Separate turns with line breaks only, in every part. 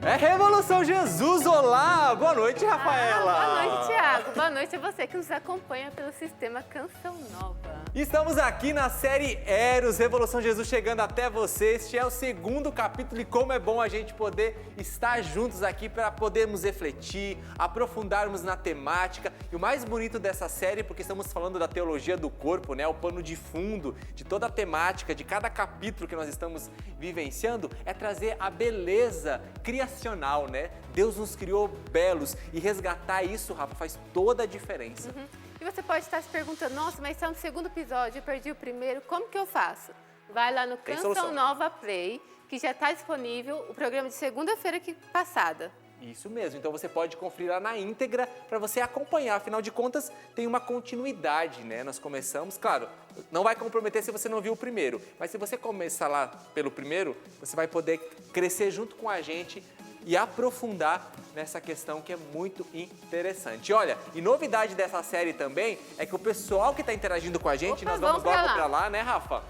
É Revolução Jesus, olá! Boa noite, Rafaela!
Boa noite, Thiago. Boa noite a você que nos acompanha pelo sistema Canção Nova.
Estamos aqui na série Eros, Revolução Jesus chegando até você. Este é o segundo capítulo e como é bom a gente poder estar juntos aqui para podermos refletir, aprofundarmos na temática. E o mais bonito dessa série, porque estamos falando da teologia do corpo, né? O pano de fundo de toda a temática, de cada capítulo que nós estamos vivenciando, é trazer a beleza criacional, né? Deus nos criou belos e resgatar isso, Rafa, faz toda a diferença.
E você pode estar se perguntando, nossa, mas está no segundo episódio, eu perdi o primeiro, como que eu faço? Vai lá no Canção Nova Play, que já está disponível o programa de segunda-feira passada.
Isso mesmo, então você pode conferir lá na íntegra para você acompanhar, afinal de contas tem uma continuidade, né? Nós começamos, claro, não vai comprometer se você não viu o primeiro, mas se você começar lá pelo primeiro, você vai poder crescer junto com a gente e aprofundar nessa questão que é muito interessante. Olha, e novidade dessa série também é que o pessoal que está interagindo com a gente, nós vamos logo para lá, né, Rafa?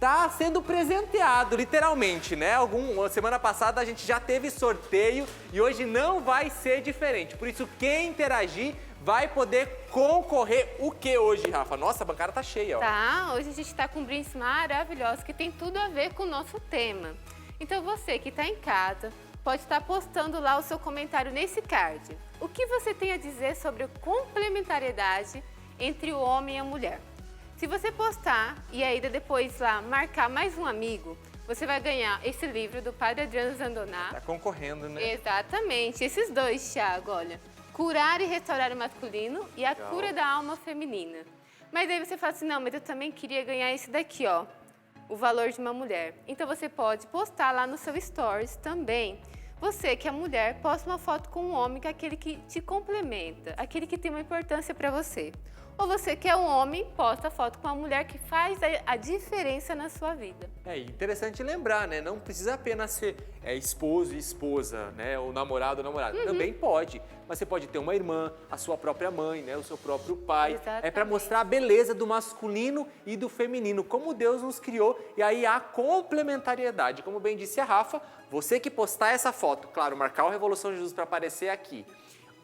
Tá sendo presenteado, literalmente, né? Semana passada a gente já teve sorteio e hoje não vai ser diferente. Por isso, quem interagir vai poder concorrer o que hoje, Rafa? Nossa, a bancada tá cheia, ó.
Tá, hoje a gente tá com brindes maravilhosos que tem tudo a ver com o nosso tema. Então você que tá em casa, pode estar postando lá o seu comentário nesse card. O que você tem a dizer sobre a complementariedade entre o homem e a mulher? Se você postar e ainda depois lá marcar mais um amigo, você vai ganhar esse livro do Padre Adriano Zandoná.
Tá concorrendo, né?
Exatamente. Esses dois, Thiago, olha. Curar e Restaurar o Masculino e a Cura da Alma Feminina. Mas aí você fala assim, não, mas eu também queria ganhar esse daqui, ó. O Valor de uma Mulher. Então você pode postar lá no seu Stories também. Você que é mulher, posta uma foto com um homem que é aquele que te complementa, aquele que tem uma importância para você. Ou você que é um homem, posta foto com uma mulher que faz a diferença na sua vida.
É interessante lembrar, né? Não precisa apenas ser esposo e esposa, né? Ou namorado ou namorada. Também pode. Mas você pode ter uma irmã, a sua própria mãe, né? O seu próprio pai.
Exatamente.
É para mostrar a beleza do masculino e do feminino, como Deus nos criou. E aí há complementariedade. Como bem disse a Rafa, você que postar essa foto, claro, marcar o Revolução Jesus para aparecer aqui,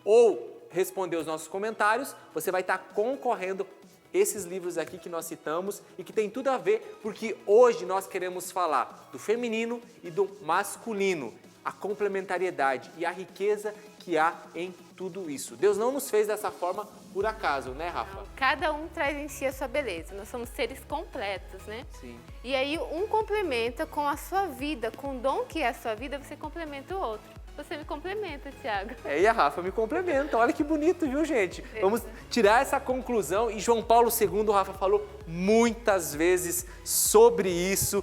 ou responder os nossos comentários, você vai estar concorrendo esses livros aqui que nós citamos e que tem tudo a ver, porque hoje nós queremos falar do feminino e do masculino, a complementariedade e a riqueza que há em tudo isso. Deus não nos fez dessa forma por acaso, né, Rafa?
Não, cada um traz em si a sua beleza, nós somos seres completos, né?
Sim.
E aí um complementa com a sua vida, com o dom que é a sua vida, você complementa o outro. Você me complementa, Thiago.
E a Rafa me complementa. Olha que bonito, viu, gente? Vamos tirar essa conclusão. E João Paulo II, o Rafa falou muitas vezes sobre isso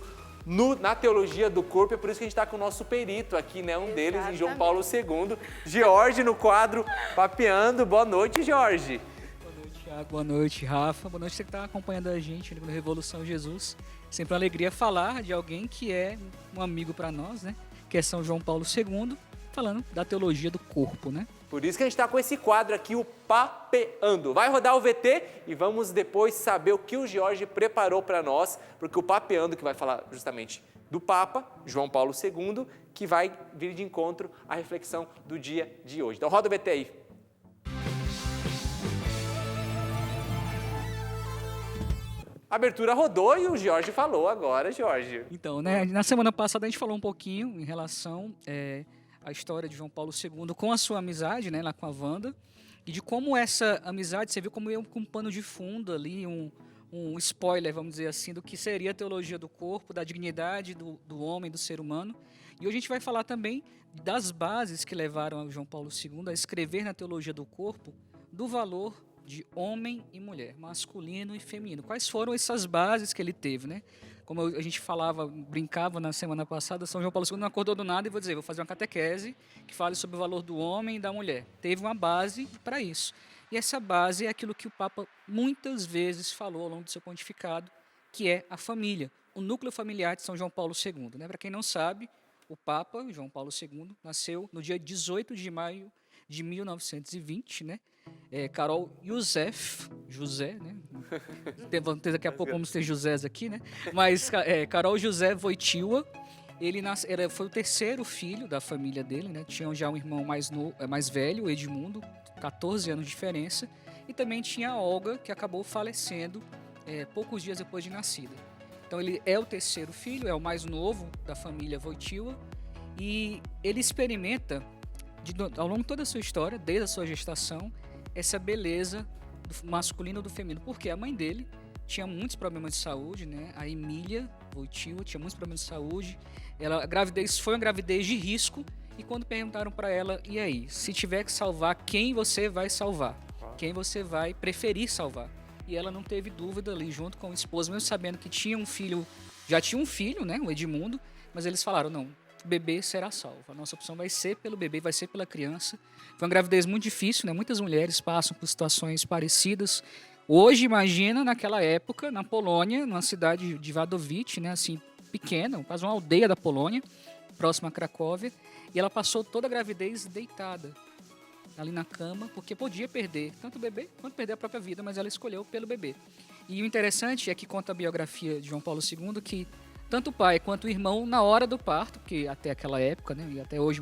na teologia do corpo. É por isso que a gente está com o nosso perito aqui, né? Um deles, em João Paulo II. Jorge, no quadro Papeando. Boa noite, Jorge.
Boa noite, Thiago. Boa noite, Rafa. Boa noite você que está acompanhando a gente no Revolução Jesus. Sempre uma alegria falar de alguém que é um amigo para nós, né? Que é São João Paulo II. Falando da teologia do corpo, né?
Por isso que a gente está com esse quadro aqui, o Papeando. Vai rodar o VT e vamos depois saber o que o Jorge preparou para nós, porque o Papeando, que vai falar justamente do Papa, João Paulo II, que vai vir de encontro à reflexão do dia de hoje. Então roda o VT aí. A abertura rodou e o Jorge falou agora, Jorge.
Então, né, na semana passada a gente falou um pouquinho em relação a história de João Paulo II com a sua amizade, né, lá com a Wanda, e de como essa amizade serviu como um pano de fundo ali, um spoiler, vamos dizer assim, do que seria a teologia do corpo, da dignidade do homem, do ser humano. E hoje a gente vai falar também das bases que levaram a João Paulo II a escrever na teologia do corpo do valor de homem e mulher, masculino e feminino. Quais foram essas bases que ele teve, né? Como a gente brincava na semana passada, São João Paulo II não acordou do nada e vou fazer uma catequese que fale sobre o valor do homem e da mulher. Teve uma base para isso. E essa base é aquilo que o Papa muitas vezes falou ao longo do seu pontificado, que é a família, o núcleo familiar de São João Paulo II. Né? Para quem não sabe, o Papa João Paulo II nasceu no dia 18 de maio de 1920, né? Carol José, né? Daqui a pouco vamos ter Josés aqui, né? Mas Carol José Wojtyła Ele foi o terceiro filho da família dele, né? Tinha já um irmão mais velho, o Edmundo, 14 anos de diferença. E também tinha a Olga, que acabou falecendo poucos dias depois de nascida. Então ele é o terceiro filho, é o mais novo da família Wojtyła. E ele experimenta, ao longo de toda a sua história, desde a sua gestação, essa beleza do masculino e do feminino. Porque a mãe dele tinha muitos problemas de saúde, né? A Emília Wojtyła tinha muitos problemas de saúde. A gravidez foi uma gravidez de risco. E quando perguntaram para ela, e aí, se tiver que salvar, quem você vai salvar? Quem você vai preferir salvar? E ela não teve dúvida ali, junto com o esposo, mesmo sabendo que tinha um filho, já tinha um filho, né? O Edmundo. Mas eles falaram, não, o bebê será salvo. A nossa opção vai ser pelo bebê, vai ser pela criança. Foi uma gravidez muito difícil, né? Muitas mulheres passam por situações parecidas. Hoje, imagina, naquela época, na Polônia, numa cidade de Wadowice, né? Assim, pequena, quase uma aldeia da Polônia, próxima a Cracóvia. E ela passou toda a gravidez deitada ali na cama, porque podia perder tanto o bebê quanto perder a própria vida, mas ela escolheu pelo bebê. E o interessante é que conta a biografia de João Paulo II que tanto o pai quanto o irmão, na hora do parto, porque até aquela época, né, e até hoje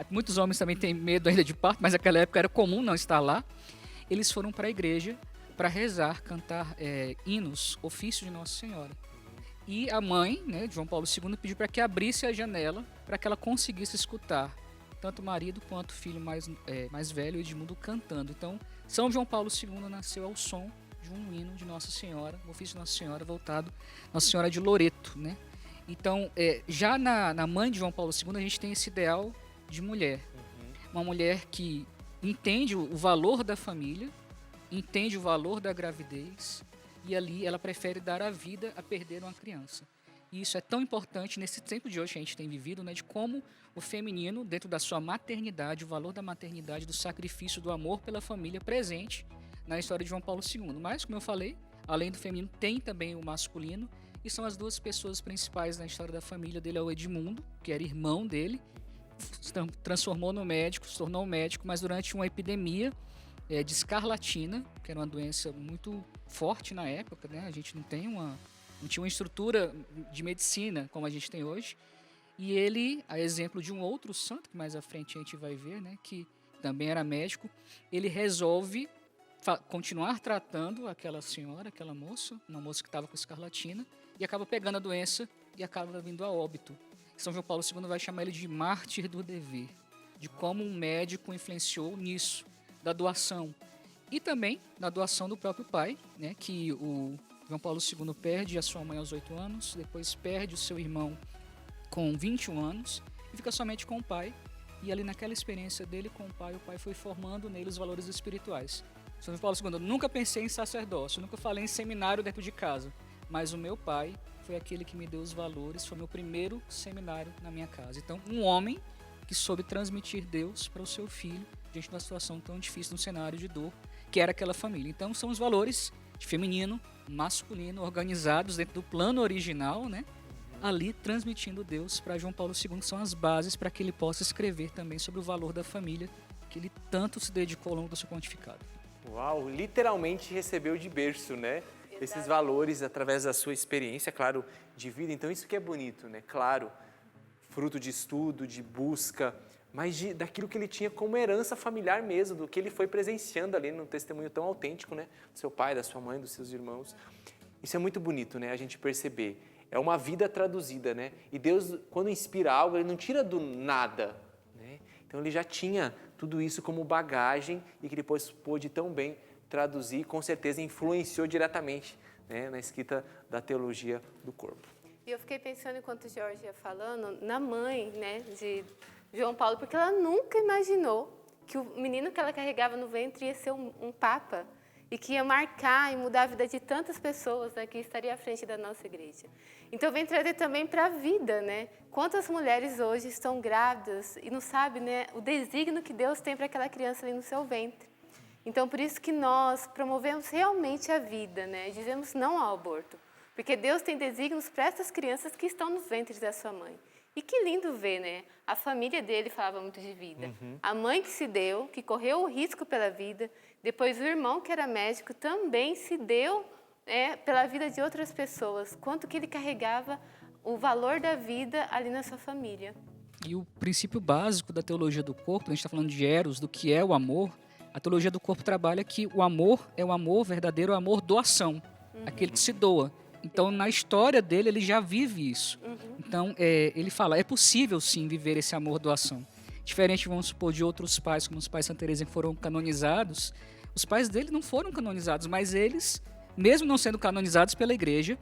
muitos homens também têm medo ainda de parto, mas naquela época era comum não estar lá, eles foram para a igreja para rezar, cantar hinos, ofício de Nossa Senhora. E a mãe, né, de João Paulo II, pediu para que abrisse a janela para que ela conseguisse escutar tanto o marido quanto o filho mais velho, Edmundo, cantando. Então, São João Paulo II nasceu ao som de um hino de Nossa Senhora, o ofício de Nossa Senhora voltado a Nossa Senhora de Loreto, né? Então, já na mãe de João Paulo II, a gente tem esse ideal de mulher. Uma mulher que entende o valor da família, entende o valor da gravidez, e ali ela prefere dar a vida a perder uma criança. E isso é tão importante nesse tempo de hoje que a gente tem vivido, né, de como o feminino, dentro da sua maternidade, o valor da maternidade, do sacrifício, do amor pela família presente na história de João Paulo II. Mas, como eu falei, além do feminino, tem também o masculino, e são as duas pessoas principais na história da família dele, é o Edmundo, que era irmão dele, se transformou no médico, se tornou médico, mas durante uma epidemia de escarlatina, que era uma doença muito forte na época, né? A gente não tinha uma estrutura de medicina como a gente tem hoje. E ele, a exemplo de um outro santo, que mais à frente a gente vai ver, né, que também era médico, ele resolve continuar tratando aquela senhora, aquela moça, uma moça que estava com escarlatina, e acaba pegando a doença e acaba vindo a óbito. São João Paulo II vai chamar ele de mártir do dever, de como um médico influenciou nisso, da doação. E também da doação do próprio pai, né, que o João Paulo II perde a sua mãe aos 8 anos, depois perde o seu irmão com 21 anos e fica somente com o pai. E ali naquela experiência dele com o pai foi formando nele os valores espirituais. São João Paulo II, nunca pensei em sacerdócio, nunca falei em seminário dentro de casa, mas o meu pai foi aquele que me deu os valores, foi meu primeiro seminário na minha casa. Então, um homem que soube transmitir Deus para o seu filho diante de uma situação tão difícil, num cenário de dor, que era aquela família. Então, são os valores de feminino, masculino, organizados dentro do plano original, né? Ali transmitindo Deus para João Paulo II, que são as bases para que ele possa escrever também sobre o valor da família, que ele tanto se dedicou ao longo do seu pontificado.
Uau, literalmente recebeu de berço, né? Exato. Esses valores através da sua experiência, claro, de vida. Então isso que é bonito, né? Claro, fruto de estudo, de busca, mas daquilo que ele tinha como herança familiar mesmo, do que ele foi presenciando ali num testemunho tão autêntico, né? Do seu pai, da sua mãe, dos seus irmãos. Isso é muito bonito, né? A gente perceber. É uma vida traduzida, né? E Deus, quando inspira algo, Ele não tira do nada, né? Então, Ele já tinha tudo isso como bagagem e que depois pôde tão bem traduzir, com certeza influenciou diretamente, né, na escrita da teologia do corpo.
E eu fiquei pensando, enquanto o Jorge ia falando, na mãe, né, de João Paulo, porque ela nunca imaginou que o menino que ela carregava no ventre ia ser um papa e que ia marcar e mudar a vida de tantas pessoas, né, que estaria à frente da nossa igreja. Então, vem trazer também para a vida, né? Quantas mulheres hoje estão grávidas e não sabem, né, o desígnio que Deus tem para aquela criança ali no seu ventre. Então, por isso que nós promovemos realmente a vida, né? Dizemos não ao aborto, porque Deus tem desígnios para essas crianças que estão nos ventres da sua mãe. E que lindo ver, né? A família dele falava muito de vida. A mãe que se deu, que correu o risco pela vida. Depois o irmão, que era médico, também se deu pela vida de outras pessoas. Quanto que ele carregava o valor da vida ali na sua família.
E o princípio básico da teologia do corpo, a gente está falando de Eros, do que é o amor, a teologia do corpo trabalha que o amor é o amor verdadeiro, é o amor doação, aquele que se doa. Então, na história dele, ele já vive isso. Então, ele fala, é possível sim viver esse amor doação. Diferente, vamos supor, de outros pais, como os pais de Santa Teresa que foram canonizados, os pais dele não foram canonizados, mas eles, mesmo não sendo canonizados pela igreja,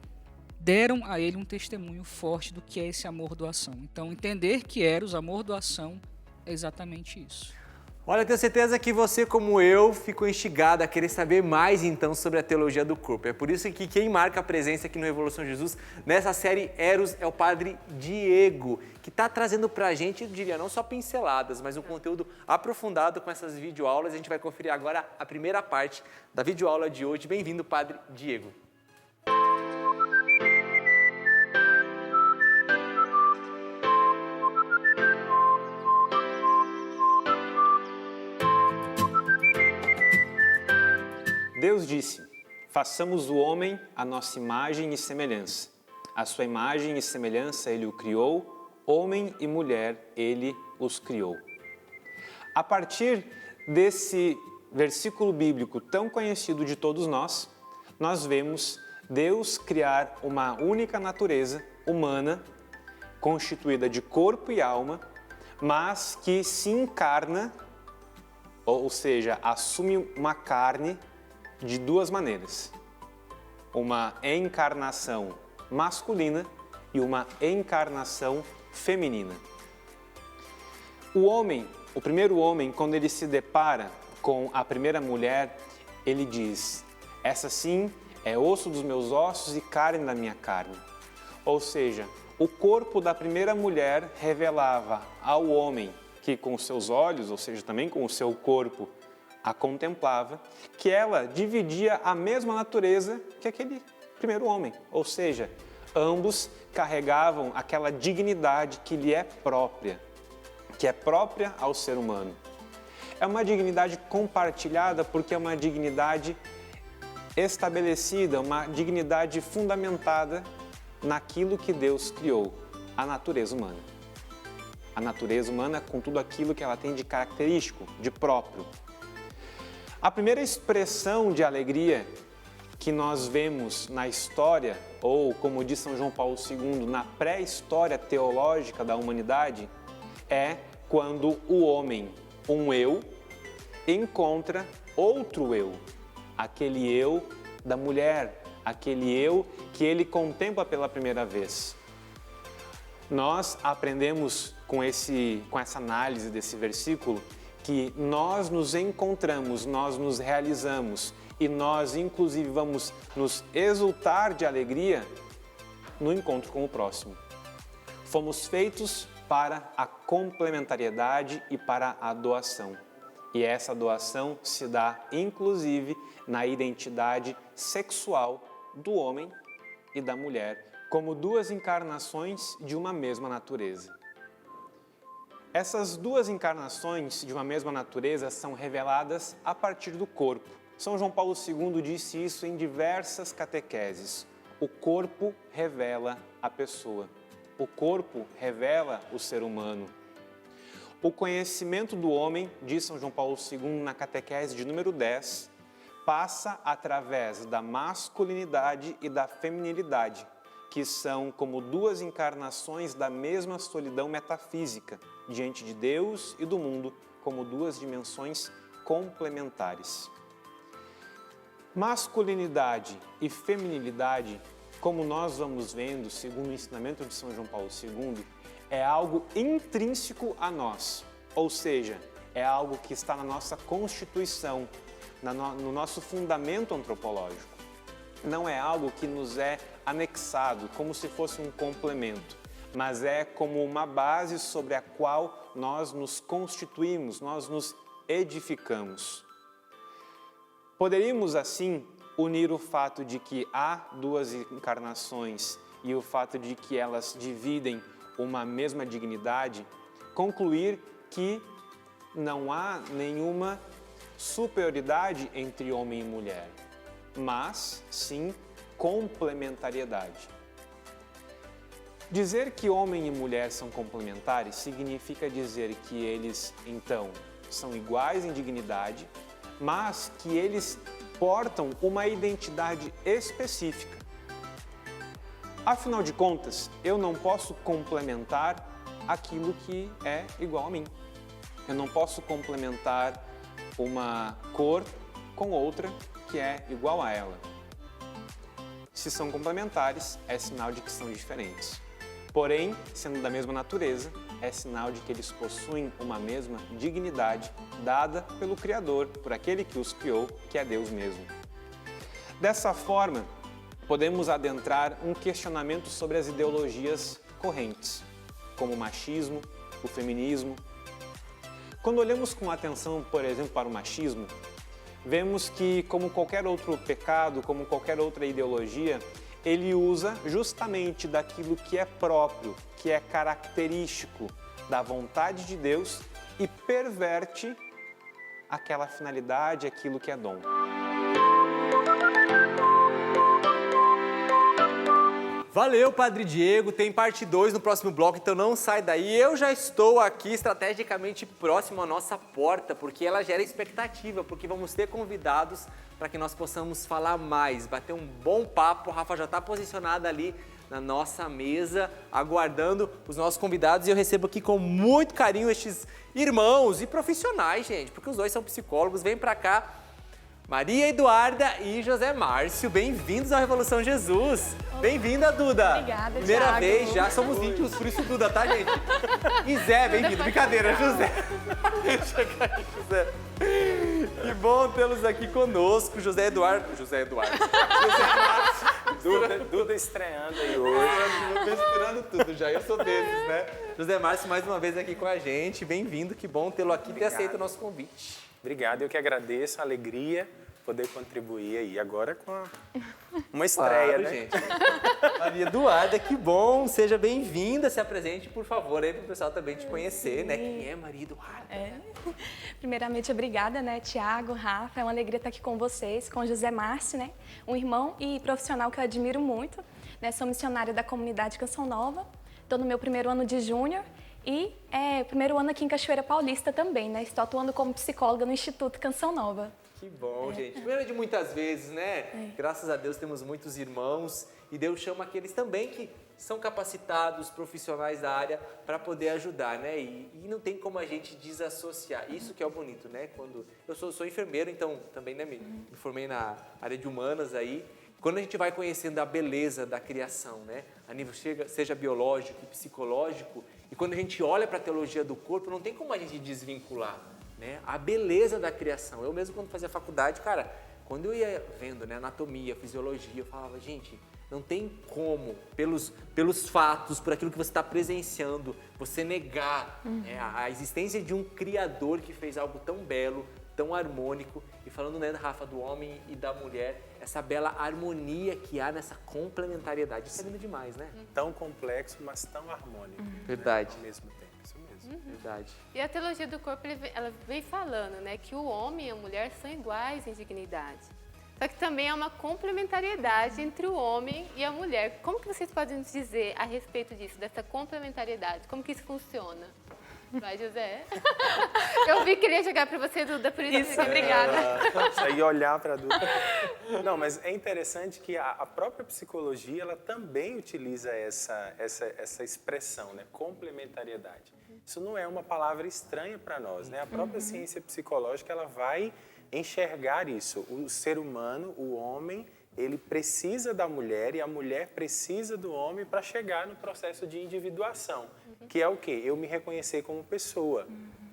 deram a ele um testemunho forte do que é esse amor doação. Então, entender que Eros, amor doação, é exatamente isso.
Olha, tenho certeza que você, como eu, ficou instigado a querer saber mais, então, sobre a teologia do corpo. É por isso que quem marca a presença aqui no Revolução Jesus, nessa série Eros, é o Padre Diego, que está trazendo para a gente, eu diria, não só pinceladas, mas um conteúdo aprofundado com essas videoaulas. A gente vai conferir agora a primeira parte da videoaula de hoje. Bem-vindo, Padre Diego.
Deus disse, façamos o homem à nossa imagem e semelhança. À sua imagem e semelhança ele o criou, homem e mulher ele os criou. A partir desse versículo bíblico tão conhecido de todos nós, nós vemos Deus criar uma única natureza humana, constituída de corpo e alma, mas que se encarna, ou seja, assume uma carne de duas maneiras. Uma encarnação masculina e uma encarnação feminina. O homem, o primeiro homem, quando ele se depara com a primeira mulher, ele diz, essa sim é osso dos meus ossos e carne da minha carne. Ou seja, o corpo da primeira mulher revelava ao homem que com os seus olhos, ou seja, também com o seu corpo, a contemplava, que ela dividia a mesma natureza que aquele primeiro homem. Ou seja, ambos carregavam aquela dignidade que lhe é própria, que é própria ao ser humano. É uma dignidade compartilhada porque é uma dignidade estabelecida, uma dignidade fundamentada naquilo que Deus criou, a natureza humana. A natureza humana com tudo aquilo que ela tem de característico, de próprio. A primeira expressão de alegria que nós vemos na história, ou como diz São João Paulo II, na pré-história teológica da humanidade, é quando o homem, um eu, encontra outro eu, aquele eu da mulher, aquele eu que ele contempla pela primeira vez. Nós aprendemos com essa análise desse versículo que nós nos encontramos, nós nos realizamos e nós, inclusive, vamos nos exultar de alegria no encontro com o próximo. Fomos feitos para a complementariedade e para a doação. E essa doação se dá, inclusive, na identidade sexual do homem e da mulher, como duas encarnações de uma mesma natureza. Essas duas encarnações de uma mesma natureza são reveladas a partir do corpo. São João Paulo II disse isso em diversas catequeses. O corpo revela a pessoa. O corpo revela o ser humano. O conhecimento do homem, diz São João Paulo II na catequese de número 10, passa através da masculinidade e da feminilidade, que são como duas encarnações da mesma solidão metafísica, diante de Deus e do mundo, como duas dimensões complementares. Masculinidade e feminilidade, como nós vamos vendo, segundo o ensinamento de São João Paulo II, é algo intrínseco a nós, ou seja, é algo que está na nossa constituição, no nosso fundamento antropológico. Não é algo que nos é anexado, como se fosse um complemento, mas é como uma base sobre a qual nós nos constituímos, nós nos edificamos. Poderíamos, assim, unir o fato de que há duas encarnações e o fato de que elas dividem uma mesma dignidade, concluir que não há nenhuma superioridade entre homem e mulher, mas sim complementariedade. Dizer que homem e mulher são complementares significa dizer que eles, então, são iguais em dignidade, mas que eles portam uma identidade específica. Afinal de contas, eu não posso complementar aquilo que é igual a mim. Eu não posso complementar uma cor com outra que é igual a ela. Se são complementares, é sinal de que são diferentes. Porém, sendo da mesma natureza, é sinal de que eles possuem uma mesma dignidade dada pelo Criador, por aquele que os criou, que é Deus mesmo. Dessa forma, podemos adentrar um questionamento sobre as ideologias correntes, como o machismo, o feminismo. Quando olhamos com atenção, por exemplo, para o machismo, vemos que, como qualquer outro pecado, como qualquer outra ideologia, ele usa justamente daquilo que é próprio, que é característico da vontade de Deus e perverte aquela finalidade, aquilo que é dom.
Valeu, Padre Diego. Tem parte 2 no próximo bloco, então não sai daí. Eu já estou aqui estrategicamente próximo à nossa porta, porque ela gera expectativa, porque vamos ter convidados para que nós possamos falar mais, bater um bom papo. O Rafa já está posicionado ali na nossa mesa, aguardando os nossos convidados. E eu recebo aqui com muito carinho estes irmãos e profissionais, gente, porque os dois são psicólogos. Vem para cá. Maria Eduarda e José Márcio, bem-vindos ao Revolução Jesus. Bem-vinda, Duda.
Obrigada,
Primeira
Thiago.
vez já, somos íntimos, por isso Duda, tá, gente? E Zé, bem-vindo. Brincadeira, José. Chega aí, José. Que bom tê-los aqui conosco, José Eduardo. José Márcio.
Duda estreando aí hoje.
Misturando tudo já, eu sou desses, né? José Márcio, mais uma vez aqui com a gente. Bem-vindo, que bom tê-lo aqui e ter aceito o nosso convite.
Obrigado, eu que agradeço, a alegria poder contribuir aí. Agora com uma estreia,
Claro,
né?
gente. Maria Eduarda, que bom, seja bem-vinda, se apresente, por favor, aí para o pessoal também te conhecer, né? Quem é Maria Eduarda?
Primeiramente, obrigada, né, Thiago, Rafa. É uma alegria estar aqui com vocês, com o José Márcio, né? Um irmão e profissional que eu admiro muito, né? Sou missionária da comunidade Canção Nova. Estou no meu primeiro ano de júnior e primeiro ano aqui em Cachoeira Paulista também, né? Estou atuando como psicóloga no Instituto Canção Nova.
Que bom, gente. Primeiro de muitas vezes, né? Graças a Deus temos muitos irmãos e Deus chama aqueles também que são capacitados, profissionais da área para poder ajudar, né? E não tem como a gente desassociar. Isso que é o bonito, né? Quando eu sou enfermeiro, então também, né, me formei na área de humanas aí. Quando a gente vai conhecendo a beleza da criação, né? A nível seja biológico e psicológico, e quando a gente olha para a teologia do corpo, não tem como a gente desvincular, né? A beleza da criação. Eu mesmo, quando fazia faculdade, cara, quando eu ia vendo, né, anatomia, fisiologia, eu falava, gente, não tem como, pelos fatos, por aquilo que você está presenciando, você negar né, a existência de um Criador que fez algo tão belo, tão harmônico. E falando, né, Rafa, do homem e da mulher, essa bela harmonia que há nessa complementariedade. Isso é lindo demais, né?
Tão complexo, mas tão harmônico.
Verdade.
Ao mesmo tempo, isso mesmo.
Verdade.
E a teologia do corpo, ela vem falando, né, que o homem e a mulher são iguais em dignidade. Só que também há uma complementariedade entre o homem e a mulher. Como que vocês podem nos dizer a respeito disso, dessa complementariedade? Como que isso funciona? Vai, José. Eu vi que ele ia chegar para você, Duda, por isso.
Obrigada.
Isso aí, olhar para a Duda. Não, mas é interessante que a própria psicologia, ela também utiliza essa expressão, né? Complementariedade. Isso não é uma palavra estranha para nós, né? A própria ciência psicológica, ela vai enxergar isso. O ser humano, o homem, ele precisa da mulher e a mulher precisa do homem para chegar no processo de individuação, que é o quê? Eu me reconhecer como pessoa.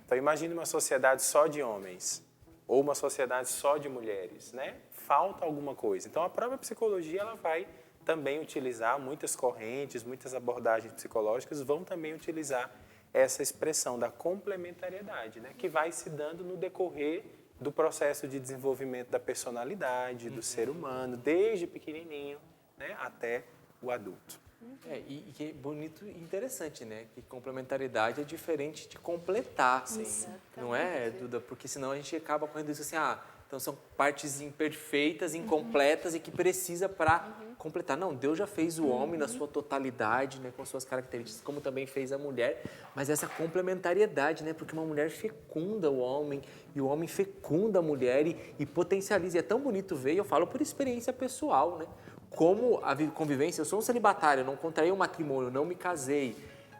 Então, imagine uma sociedade só de homens ou uma sociedade só de mulheres, né? Falta alguma coisa. Então, a própria psicologia, ela vai também utilizar, muitas correntes, muitas abordagens psicológicas vão também utilizar essa expressão da complementariedade, né? Que vai se dando no decorrer do processo de desenvolvimento da personalidade, do ser humano, desde pequenininho, né, até o adulto.
E que é bonito e interessante, né? Que complementariedade é diferente de completar. Não é, Duda? Porque senão a gente acaba correndo isso assim, Então são partes imperfeitas, incompletas e que precisa para completar. Não, Deus já fez o homem na sua totalidade, né, com suas características, como também fez a mulher, mas essa complementariedade, né, porque uma mulher fecunda o homem e o homem fecunda a mulher e potencializa. E é tão bonito ver, eu falo por experiência pessoal, né, como a convivência, eu sou um celibatário, eu não contraí um matrimônio, não me casei,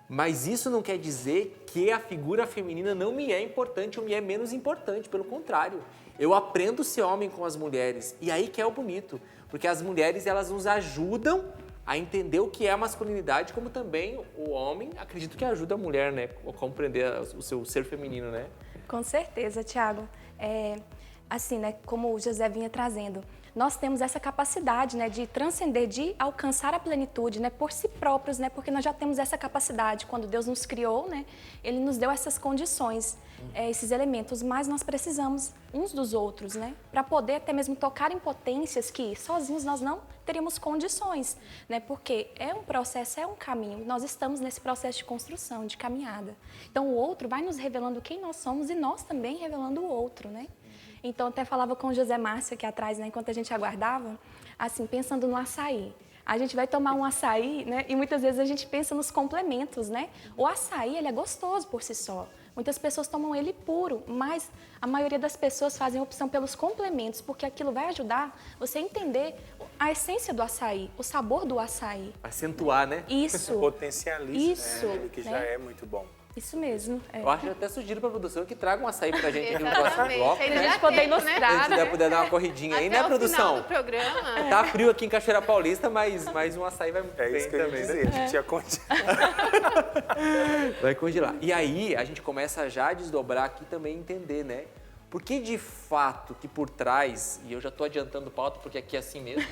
mas isso não quer dizer que a figura feminina não me é importante ou me é menos importante, pelo contrário. Eu aprendo a ser homem com as mulheres e aí que é o bonito, porque as mulheres elas nos ajudam a entender o que é a masculinidade, como também o homem, acredito que ajuda a mulher, né, a compreender o seu ser feminino, né?
Com certeza, Tiago. Assim, né, como o José vinha trazendo, nós temos essa capacidade, né, de transcender, de alcançar a plenitude, né, por si próprios, né, porque nós já temos essa capacidade. Quando Deus nos criou, né, Ele nos deu essas condições, esses elementos, mas nós precisamos uns dos outros, né, para poder até mesmo tocar em potências que sozinhos nós não teríamos condições, né, porque é um processo, é um caminho. Nós estamos nesse processo de construção, de caminhada. Então o outro vai nos revelando quem nós somos e nós também revelando o outro, né? Então, até falava com o José Márcio aqui atrás, né, enquanto a gente aguardava, assim, pensando no açaí. A gente vai tomar um açaí, né, e muitas vezes a gente pensa nos complementos, né? O açaí, ele é gostoso por si só. Muitas pessoas tomam ele puro, mas a maioria das pessoas fazem opção pelos complementos, porque aquilo vai ajudar você a entender a essência do açaí, o sabor do açaí.
Acentuar, né?
Isso.
Potencializa,
Isso,
né, aquilo que já
né?
é muito bom.
Isso mesmo.
Eu acho que eu até sugiro para a produção que traga um açaí pra gente aqui no próximo
Exatamente.
bloco,
Aí
né?
já
A gente poder
tem,
ilustrar,
Se a gente
né?
puder dar uma corridinha aí,
Até
né,
o
produção?
final do programa.
Tá frio aqui em Cachoeira Paulista, mas um açaí vai
É
bem
isso que eu ia
também,
dizer,
né?
a gente ia continuar.
Vai congelar. E aí, a gente começa já a desdobrar aqui também entender, né? Porque de fato que por trás, e eu já estou adiantando pauta porque aqui é assim mesmo,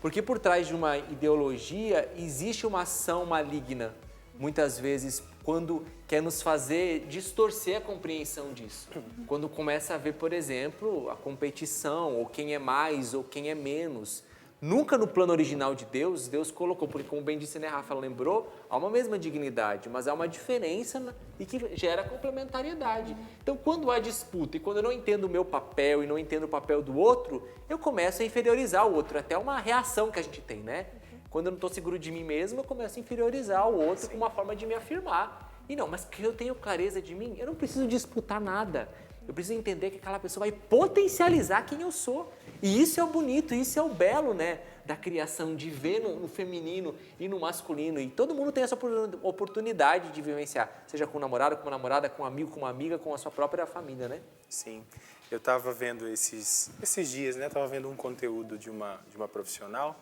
porque por trás de uma ideologia existe uma ação maligna, muitas vezes, quando quer nos fazer distorcer a compreensão disso. Quando começa a ver, por exemplo, a competição, ou quem é mais, ou quem é menos. Nunca no plano original de Deus, Deus colocou, porque como bem disse, né, Rafa, lembrou, há uma mesma dignidade, mas há uma diferença e que gera complementariedade. Então, quando há disputa e quando eu não entendo o meu papel e não entendo o papel do outro, eu começo a inferiorizar o outro, até uma reação que a gente tem, né? Quando eu não estou seguro de mim mesmo, eu começo a inferiorizar o outro com uma forma de me afirmar. E não, mas que eu tenho clareza de mim, eu não preciso disputar nada. Eu preciso entender que aquela pessoa vai potencializar quem eu sou. E isso é o bonito, isso é o belo, né, da criação, de ver no feminino e no masculino. E todo mundo tem essa oportunidade de vivenciar, seja com um namorado, com uma namorada, com um amigo, com uma amiga, com a sua própria família, né?
Sim, eu estava vendo esses dias, né, estava vendo um conteúdo de uma profissional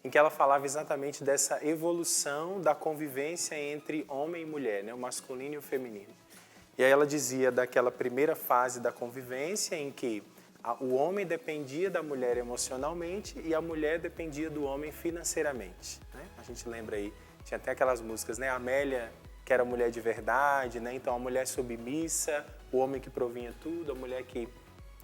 em que ela falava exatamente dessa evolução da convivência entre homem e mulher, né, o masculino e o feminino. E aí ela dizia daquela primeira fase da convivência em que o homem dependia da mulher emocionalmente e a mulher dependia do homem financeiramente, né? A gente lembra aí, tinha até aquelas músicas, né? A Amélia, que era mulher de verdade, né? Então a mulher submissa, o homem que provinha tudo, a mulher que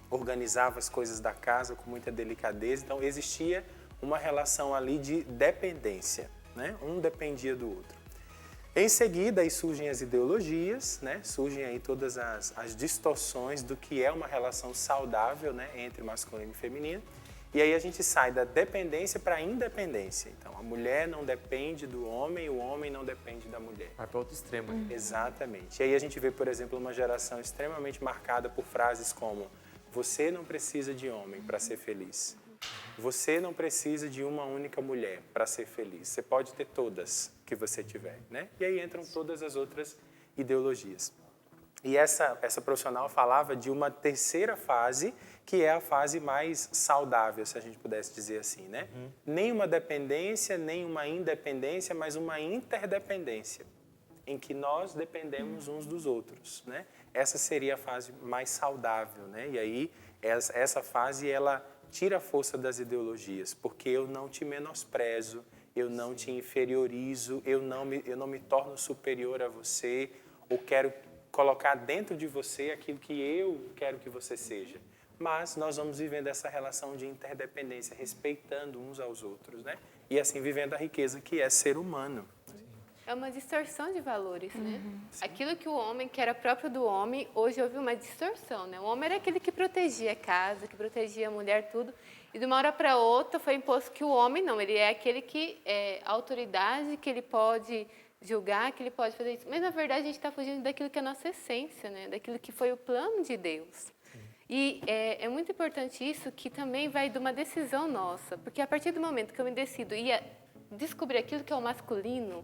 organizava as coisas da casa com muita delicadeza. Então existia uma relação ali de dependência, né? Um dependia do outro. Em seguida, aí surgem as ideologias, né? Surgem aí todas as distorções do que é uma relação saudável, né? Entre masculino e feminino. E aí a gente sai da dependência para a independência. Então, a mulher não depende do homem, o homem não depende da mulher.
Vai para outro extremo.
Exatamente. E aí a gente vê, por exemplo, uma geração extremamente marcada por frases como: você não precisa de homem para ser feliz. Você não precisa de uma única mulher para ser feliz. Você pode ter todas que você tiver, né? E aí entram todas as outras ideologias. E essa profissional falava de uma terceira fase, que é a fase mais saudável, se a gente pudesse dizer assim, né? Nem uma dependência, nem uma independência, mas uma interdependência, em que nós dependemos uns dos outros, né? Essa seria a fase mais saudável, né? E aí essa fase, ela tira a força das ideologias, porque eu não te menosprezo, eu não te inferiorizo, eu não me torno superior a você, ou quero colocar dentro de você aquilo que eu quero que você seja. Mas nós vamos vivendo essa relação de interdependência, respeitando uns aos outros, né? E assim vivendo a riqueza que é ser humano.
É uma distorção de valores, né? Aquilo que o homem, que era próprio do homem, hoje houve uma distorção, né? O homem era aquele que protegia a casa, que protegia a mulher, tudo. E de uma hora para outra foi imposto que o homem não, ele é aquele que é autoridade, que ele pode julgar, que ele pode fazer isso. Mas, na verdade, a gente está fugindo daquilo que é a nossa essência, né? Daquilo que foi o plano de Deus. E é muito importante isso, que também vai de uma decisão nossa. Porque a partir do momento que eu me decido e descobrir aquilo que é o masculino,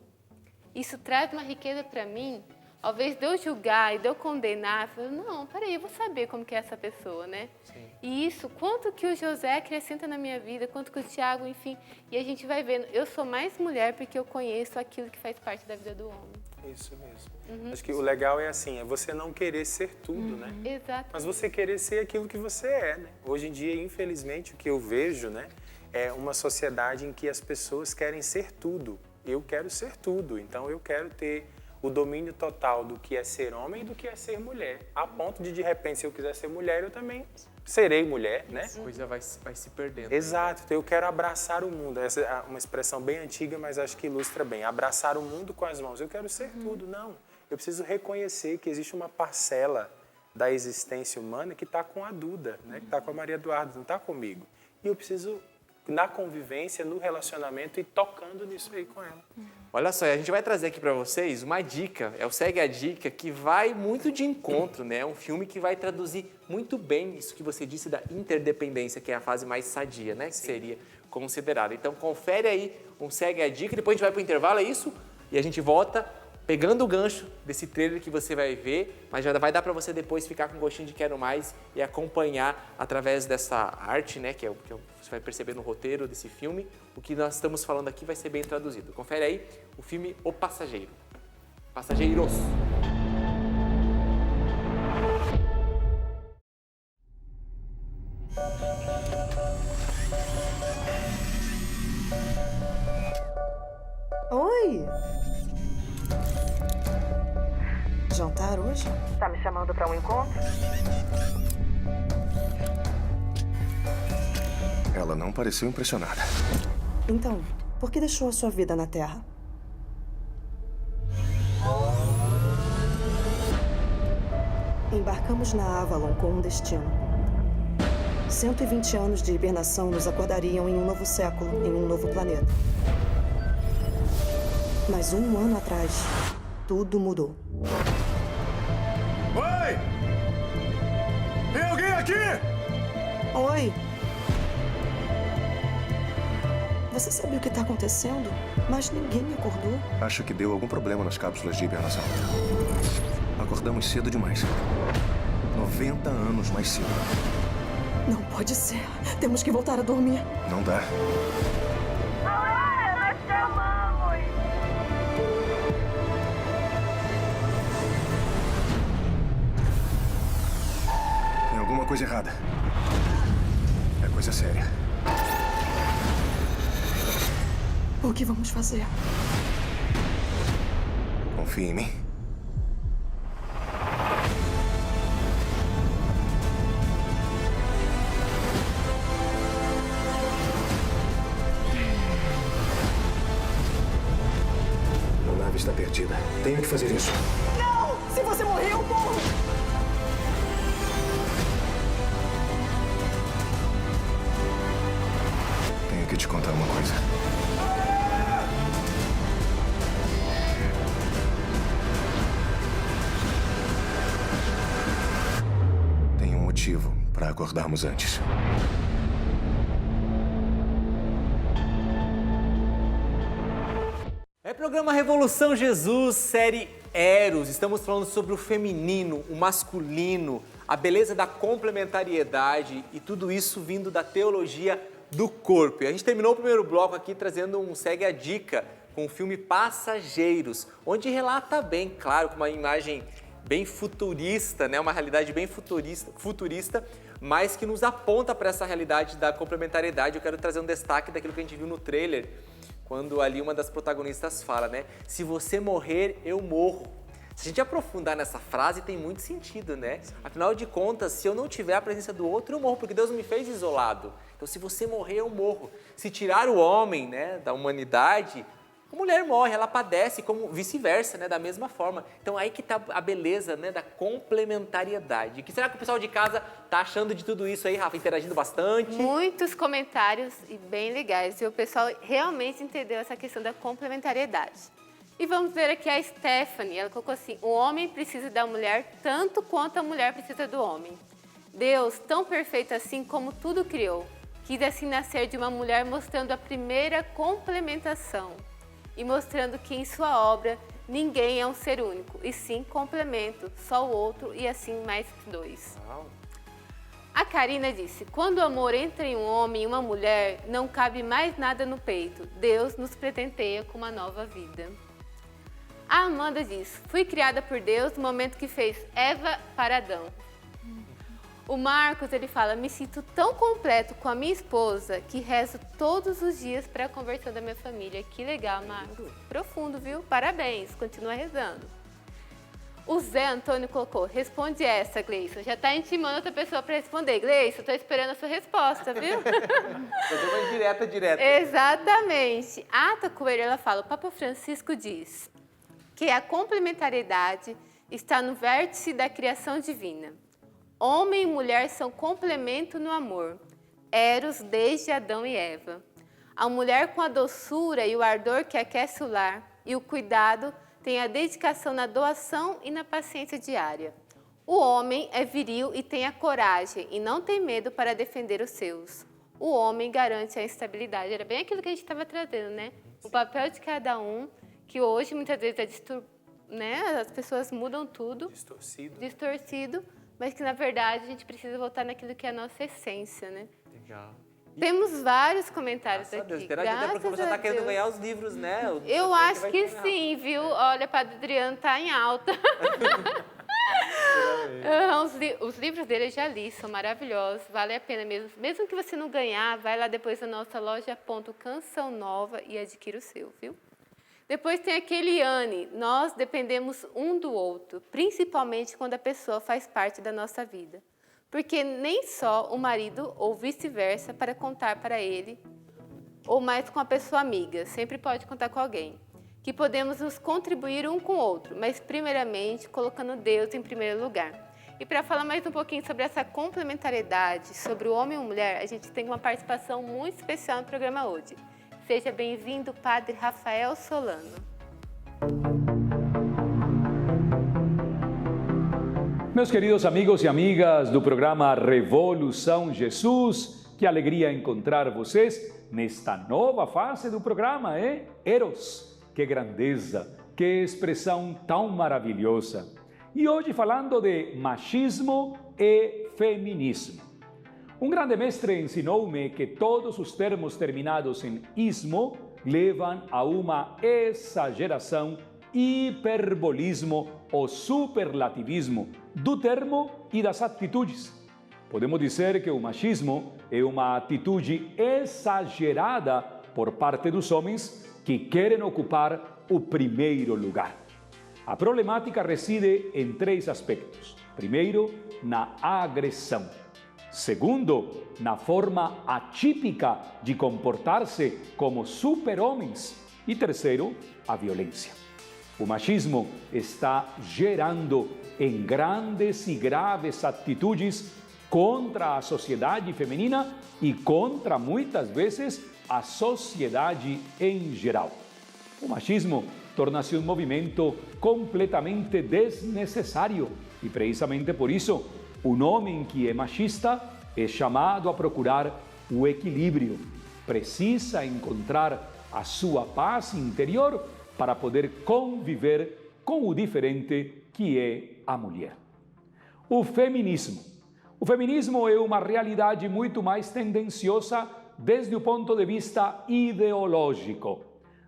isso traz uma riqueza para mim, ao invés de eu julgar e de eu condenar, eu falo, não, peraí, eu vou saber como que é essa pessoa, né? Sim. E isso, quanto que o José acrescenta na minha vida, quanto que o Tiago, enfim, e a gente vai vendo, eu sou mais mulher porque eu conheço aquilo que faz parte da vida do homem.
Isso mesmo. Acho que o legal é assim, é você não querer ser tudo, né?
Exato.
Mas você querer ser aquilo que você é, né? Hoje em dia, infelizmente, o que eu vejo, né, é uma sociedade em que as pessoas querem ser tudo. Eu quero ser tudo, então eu quero ter o domínio total do que é ser homem e do que é ser mulher. A ponto de repente, se eu quiser ser mulher, eu também serei mulher, né?
A coisa vai se perdendo.
Exato, então eu quero abraçar o mundo. Essa é uma expressão bem antiga, mas acho que ilustra bem. Abraçar o mundo com as mãos. Eu quero ser tudo, não. Eu preciso reconhecer que existe uma parcela da existência humana que está com a Duda, né? Que está com a Maria Eduarda, não está comigo. E eu preciso, na convivência, no relacionamento, ir tocando nisso aí com ela.
Olha só, a gente vai trazer aqui para vocês uma dica, é o Segue a Dica, que vai muito de encontro, né? É um filme que vai traduzir muito bem isso que você disse da interdependência, que é a fase mais sadia, né? Que seria considerada. Então, confere aí um Segue a Dica, depois a gente vai para o intervalo, é isso? E a gente volta pegando o gancho desse trailer que você vai ver, mas já vai dar para você depois ficar com gostinho de quero mais e acompanhar através dessa arte, né, que você vai perceber no roteiro desse filme, o que nós estamos falando aqui vai ser bem traduzido. Confere aí o filme O Passageiro. Passageiros.
Oi! Jantar hoje?
Tá me chamando pra um encontro?
Ela não pareceu impressionada.
Então, por que deixou a sua vida na Terra? Embarcamos na Avalon com um destino. 120 anos de hibernação nos aguardariam em um novo século, em um novo planeta. Mas um ano atrás, tudo mudou.
Oi! Tem alguém aqui?
Oi! Você sabe o que está acontecendo? Mas ninguém me acordou.
Acho que deu algum problema nas cápsulas de hibernação. Acordamos cedo demais. 90 anos mais cedo.
Não pode ser. Temos que voltar a dormir.
Não dá.
Nós te amamos!
Tem alguma coisa errada. É coisa séria.
O que vamos fazer?
Confie em mim. A nave está perdida. Tenho que fazer isso.
Não! Se você morrer, eu morro!
Tenho que te contar uma coisa. Tem um motivo para acordarmos antes.
É programa Revolução Jesus, série Eros. Estamos falando sobre o feminino, o masculino, a beleza da complementariedade e tudo isso vindo da teologia do corpo. E a gente terminou o primeiro bloco aqui trazendo um Segue a Dica com o filme Passageiros, onde relata bem, claro, com uma imagem bem futurista, né? Uma realidade bem futurista, mas que nos aponta para essa realidade da complementariedade. Eu quero trazer um destaque daquilo que a gente viu no trailer, quando ali uma das protagonistas fala, né? Se você morrer, eu morro. Se a gente aprofundar nessa frase, tem muito sentido, né? Afinal de contas, se eu não tiver a presença do outro, eu morro, porque Deus não me fez isolado. Então, se você morrer, eu morro. Se tirar o homem, né, da humanidade, A mulher morre, ela padece, como vice-versa, né? Da mesma forma. Então aí que tá a beleza, né? Da complementariedade. O que será que o pessoal de casa tá achando de tudo isso aí, Rafa? Interagindo bastante?
Muitos comentários e bem legais. E o pessoal realmente entendeu essa questão da complementariedade. E vamos ver aqui a Stephanie. Ela colocou assim: o homem precisa da mulher tanto quanto a mulher precisa do homem. Deus, tão perfeito assim como tudo criou, quis assim nascer de uma mulher, mostrando a primeira complementação e mostrando que em sua obra ninguém é um ser único, e sim complemento, só o outro e assim mais dois. A Karina disse: quando o amor entra em um homem e uma mulher, não cabe mais nada no peito. Deus nos presenteia com uma nova vida. A Amanda diz: fui criada por Deus no momento que fez Eva para Adão. O Marcos, ele fala: me sinto tão completo com a minha esposa que rezo todos os dias para a conversão da minha família. Que legal, Marcos. Profundo, viu? Parabéns, continua rezando. O Zé Antônio colocou: responde essa, Gleison. Já está intimando outra pessoa para responder. Gleison, estou esperando a sua resposta, viu?
Fazer uma direta.
Exatamente. A Ata Coelho, ela fala: o Papa Francisco diz que a complementariedade está no vértice da criação divina. Homem e mulher são complemento no amor, eros desde Adão e Eva. A mulher com a doçura e o ardor que aquece o lar e o cuidado tem a dedicação na doação e na paciência diária. O homem é viril e tem a coragem e não tem medo para defender os seus. O homem garante a estabilidade. Era bem aquilo que a gente estava trazendo, né? O papel de cada um, que hoje muitas vezes é né? As pessoas mudam tudo. Distorcido. Mas que, na verdade, a gente precisa voltar naquilo que é a nossa essência, né?
Legal.
Temos vários comentários
Graças a Deus.
aqui.
Até porque você está querendo ganhar os livros, né?
Eu acho que sim, viu? Olha, Padre Adriano tá em alta. Os livros dele eu já li, são maravilhosos, vale a pena mesmo. Mesmo que você não ganhar, vai lá depois na nossa loja Canção Nova e adquira o seu, viu? Depois tem a Eliane: nós dependemos um do outro, principalmente quando a pessoa faz parte da nossa vida. Porque nem só o marido ou vice-versa para contar para ele, ou mais com a pessoa amiga, sempre pode contar com alguém. Que podemos nos contribuir um com o outro, mas primeiramente colocando Deus em primeiro lugar. E para falar mais um pouquinho sobre essa complementariedade, sobre o homem e a mulher, a gente tem uma participação muito especial no programa hoje. Seja bem-vindo, Padre Rafael Solano.
Meus queridos amigos e amigas do programa Revolução Jesus, que alegria encontrar vocês nesta nova fase do programa, hein? Eros, que grandeza, que expressão tão maravilhosa. E hoje falando de machismo e feminismo. Um grande mestre ensinou-me que todos os termos terminados em ismo levam a uma exageração, hiperbolismo ou superlativismo do termo e das atitudes. Podemos dizer que o machismo é uma atitude exagerada por parte dos homens que querem ocupar o primeiro lugar. A problemática reside em três aspectos. Primeiro, na agressão. Segundo, na forma atípica de comportar-se como super-homens. E terceiro, a violência. O machismo está gerando em grandes e graves atitudes contra a sociedade feminina e contra, muitas vezes, a sociedade em geral. O machismo torna-se um movimento completamente desnecessário e, precisamente por isso, um homem que é machista é chamado a procurar o equilíbrio. Precisa encontrar a sua paz interior para poder conviver com o diferente que é a mulher. O feminismo. O feminismo é uma realidade muito mais tendenciosa desde o ponto de vista ideológico.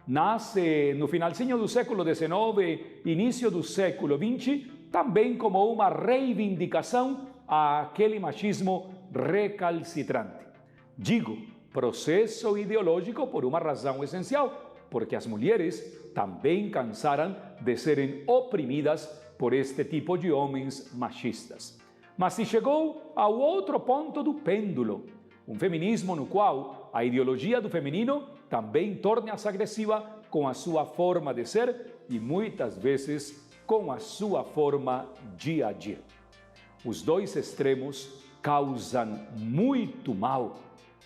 Nasce no finalzinho do século XIX, início do século XX, também como uma reivindicação àquele machismo recalcitrante. Digo processo ideológico por uma razão essencial, porque as mulheres também cansaram de serem oprimidas por este tipo de homens machistas. Mas se chegou ao outro ponto do pêndulo, um feminismo no qual a ideologia do feminino também torna-se agressiva com a sua forma de ser e muitas vezes com a sua forma de agir. Os dois extremos causam muito mal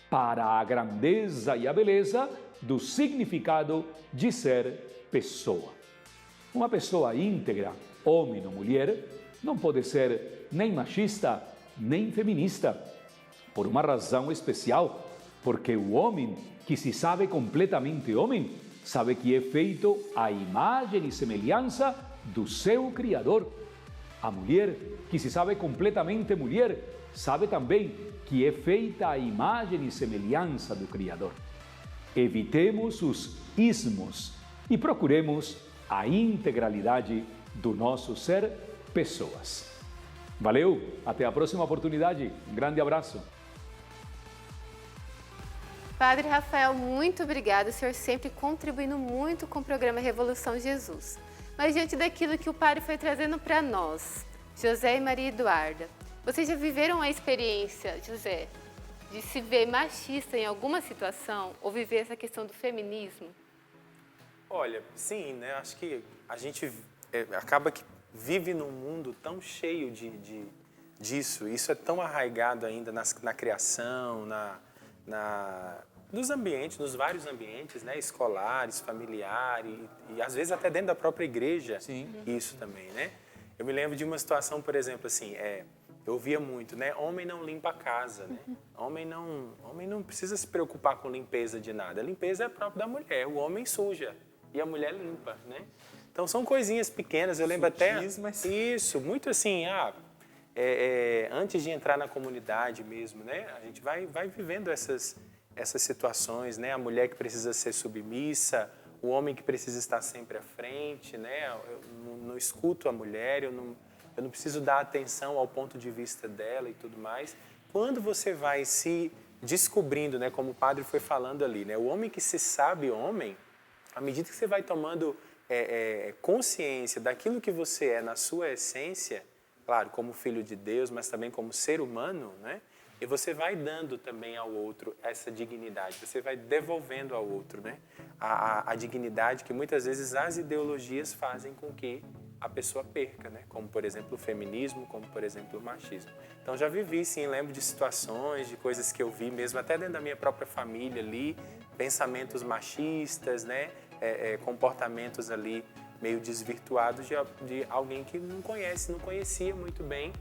para a grandeza e a beleza do significado de ser pessoa. Uma pessoa íntegra, homem ou mulher, não pode ser nem machista, nem feminista, por uma razão especial, porque o homem que se sabe completamente homem, sabe que é feito à imagem e semelhança do seu Criador. A mulher que se sabe completamente mulher, sabe também que é feita à imagem e semelhança do Criador. Evitemos os ismos e procuremos a integralidade do nosso ser pessoas. Valeu, até a próxima oportunidade. Um grande abraço.
Padre Rafael, muito obrigada. O senhor sempre contribuindo muito com o programa Revolução Jesus. Mas diante daquilo que o padre foi trazendo para nós, José e Maria Eduarda, vocês já viveram a experiência, José, de se ver machista em alguma situação ou viver essa questão do feminismo?
Olha, sim, né? Acho que a gente acaba que vive num mundo tão cheio disso. Isso é tão arraigado ainda na criação, nos ambientes, nos vários ambientes, né? Escolares, familiares e às vezes até dentro da própria igreja.
Sim.
Isso também, né? Eu me lembro de uma situação, por exemplo, assim, eu ouvia muito, né? Homem não limpa a casa, né? Homem não precisa se preocupar com limpeza de nada. A limpeza é própria da mulher. O homem suja e a mulher limpa, né? Então são coisinhas pequenas. Eu lembro
Sutis,
até
mas...
isso, muito assim, antes de entrar na comunidade mesmo, né? A gente vai vivendo essas situações, né? A mulher que precisa ser submissa, o homem que precisa estar sempre à frente, né? Eu não escuto a mulher, eu não preciso dar atenção ao ponto de vista dela e tudo mais. Quando você vai se descobrindo, né? Como o padre foi falando ali, né? O homem que se sabe homem, à medida que você vai tomando consciência daquilo que você é na sua essência, claro, como filho de Deus, mas também como ser humano, né? E você vai dando também ao outro essa dignidade, você vai devolvendo ao outro, né? A dignidade que muitas vezes as ideologias fazem com que a pessoa perca, né? Como, por exemplo, o feminismo, como, por exemplo, o machismo. Então, já vivi, sim, lembro de situações, de coisas que eu vi mesmo, até dentro da minha própria família ali, pensamentos machistas, né? Comportamentos ali meio desvirtuados de alguém que não conhecia muito bem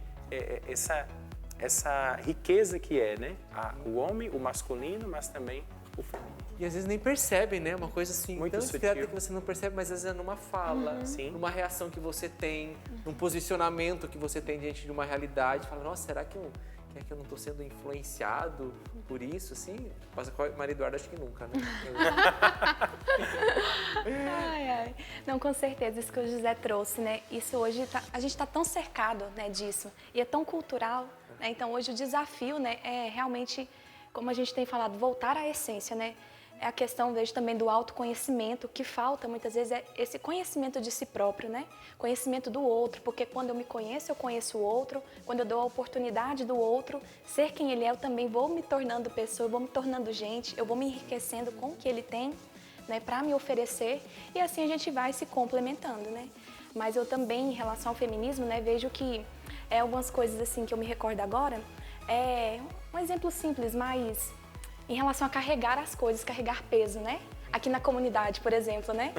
essa riqueza que é, né? O homem, o masculino, mas também o feminino.
E às vezes nem percebem, né? Uma coisa assim,
Muito
tão discreta
sutil.
que você não percebe, mas às vezes é numa fala,
Sim.
numa reação que você tem, num posicionamento que você tem diante de uma realidade. Fala, nossa, será que eu não estou sendo influenciado por isso, assim? Mas com a Maria Eduarda, acho que nunca, né?
Ai. Não, com certeza, isso que o José trouxe, né? Isso hoje, a gente está tão cercado, né, disso, e é tão cultural, né? Então, hoje o desafio, né, é realmente, como a gente tem falado, voltar à essência, né? É a questão, vejo também, do autoconhecimento, que falta muitas vezes é esse conhecimento de si próprio, né? Conhecimento do outro, porque quando eu me conheço, eu conheço o outro, quando eu dou a oportunidade do outro ser quem ele é, eu também vou me tornando pessoa, eu vou me tornando gente, eu vou me enriquecendo com o que ele tem, né, para me oferecer, e assim a gente vai se complementando, né? Mas eu também, em relação ao feminismo, né, vejo que algumas coisas assim que eu me recordo agora, um exemplo simples, mas em relação a carregar as coisas, carregar peso, né? Aqui na comunidade, por exemplo, né?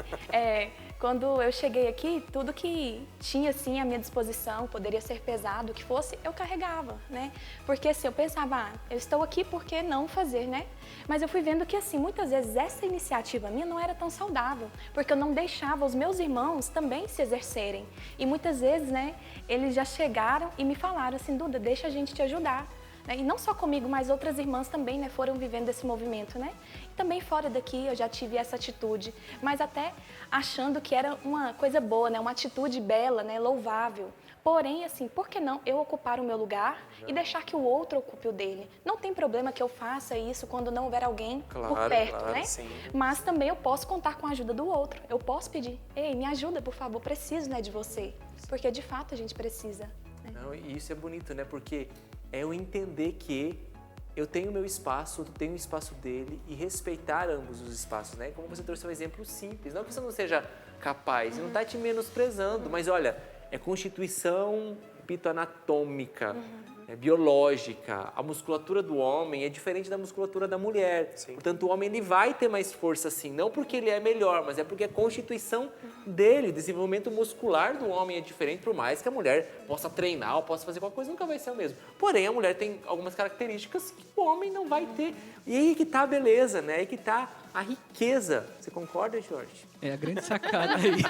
Quando eu cheguei aqui, tudo que tinha, assim, à minha disposição, poderia ser pesado, o que fosse, eu carregava, né? Porque, assim, eu pensava, eu estou aqui, por que não fazer, né? Mas eu fui vendo que, assim, muitas vezes essa iniciativa minha não era tão saudável, porque eu não deixava os meus irmãos também se exercerem. E muitas vezes, né, eles já chegaram e me falaram assim, Duda, deixa a gente te ajudar. E não só comigo, mas outras irmãs também, né, foram vivendo esse movimento, né? E também fora daqui eu já tive essa atitude, mas até achando que era uma coisa boa, né, uma atitude bela, né, louvável. Porém, assim, por que não eu ocupar o meu lugar e deixar que o outro ocupe o dele? Não tem problema que eu faça isso quando não houver alguém por perto, né?
Sim.
Mas também eu posso contar com a ajuda do outro. Eu posso pedir, ei, me ajuda, por favor, preciso, né, de você. Porque de fato a gente precisa. Né?
Não, e isso é bonito, né? Porque é eu entender que eu tenho o meu espaço, tu tem o espaço dele e respeitar ambos os espaços, né? Como você trouxe um exemplo simples, não que você não seja capaz, você não está te menosprezando, mas olha, é constituição, repito, anatômica, é biológica. A musculatura do homem é diferente da musculatura da mulher.
Sim.
Portanto, o homem ele vai ter mais força sim, não porque ele é melhor, mas é porque a constituição dele, o desenvolvimento muscular do homem é diferente, por mais que a mulher possa treinar ou possa fazer qualquer coisa, nunca vai ser o mesmo. Porém, a mulher tem algumas características que o homem não vai ter. E aí que tá a beleza, né? Aí que tá a riqueza. Você concorda, Jorge?
É a grande sacada aí.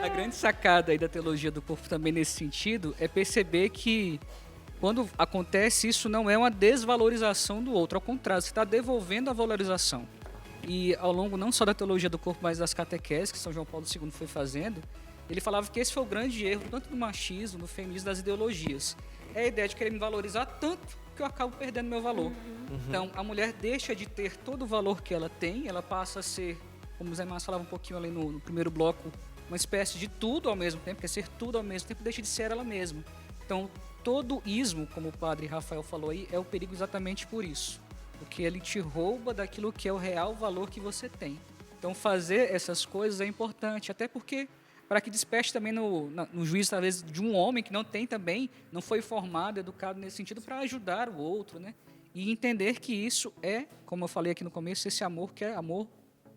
A grande sacada aí da teologia do corpo também nesse sentido é perceber que quando acontece isso não é uma desvalorização do outro, ao contrário, você está devolvendo a valorização. E ao longo não só da teologia do corpo, mas das catequeses que São João Paulo II foi fazendo, ele falava que esse foi o grande erro, tanto do machismo, do feminismo, das ideologias. É a ideia de querer me valorizar tanto que eu acabo perdendo meu valor. Então, a mulher deixa de ter todo o valor que ela tem, ela passa a ser, como o Zé Márcio falava um pouquinho ali no primeiro bloco, uma espécie de tudo ao mesmo tempo, quer ser tudo ao mesmo tempo, deixa de ser ela mesma. Então, todo ismo, como o padre Rafael falou aí, é o perigo exatamente por isso. Porque ele te rouba daquilo que é o real valor que você tem. Então, fazer essas coisas é importante, até porque para que desperte também no juízo, talvez, de um homem que não tem também, não foi formado, educado nesse sentido, para ajudar o outro, né? E entender que isso é, como eu falei aqui no começo, esse amor que é amor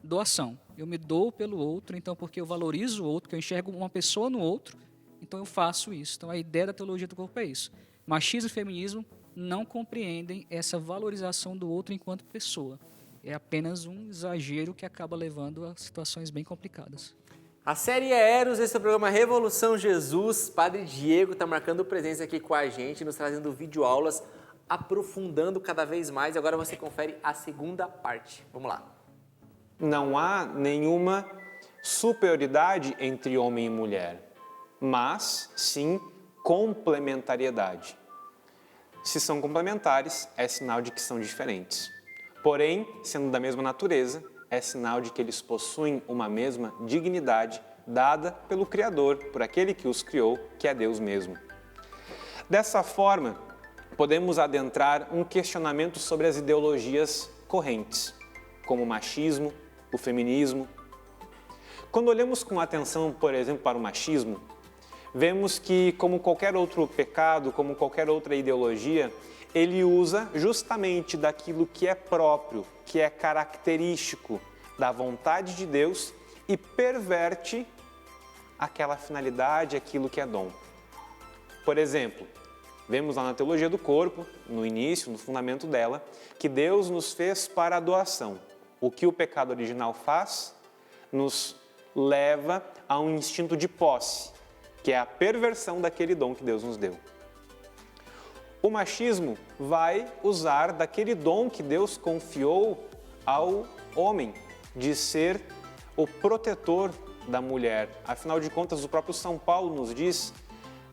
doação. Eu me dou pelo outro, então porque eu valorizo o outro, que eu enxergo uma pessoa no outro, então eu faço isso. Então a ideia da teologia do corpo é isso. Machismo e feminismo não compreendem essa valorização do outro enquanto pessoa. É apenas um exagero que acaba levando a situações bem complicadas.
A série é Eros, esse é o programa Revolução Jesus. Padre Diego está marcando presença aqui com a gente, nos trazendo videoaulas, aprofundando cada vez mais. Agora você confere a segunda parte. Vamos lá.
Não há nenhuma superioridade entre homem e mulher, mas sim complementariedade. Se são complementares, é sinal de que são diferentes. Porém, sendo da mesma natureza, é sinal de que eles possuem uma mesma dignidade dada pelo Criador, por aquele que os criou, que é Deus mesmo. Dessa forma, podemos adentrar um questionamento sobre as ideologias correntes, como o machismo, o feminismo. Quando olhamos com atenção, por exemplo, para o machismo, vemos que, como qualquer outro pecado, como qualquer outra ideologia, ele usa justamente daquilo que é próprio, que é característico da vontade de Deus e perverte aquela finalidade, aquilo que é dom. Por exemplo, vemos lá na teologia do corpo, no início, no fundamento dela, que Deus nos fez para a doação. O que o pecado original faz? Nos leva a um instinto de posse, que é a perversão daquele dom que Deus nos deu. O machismo vai usar daquele dom que Deus confiou ao homem, de ser o protetor da mulher. Afinal de contas, o próprio São Paulo nos diz: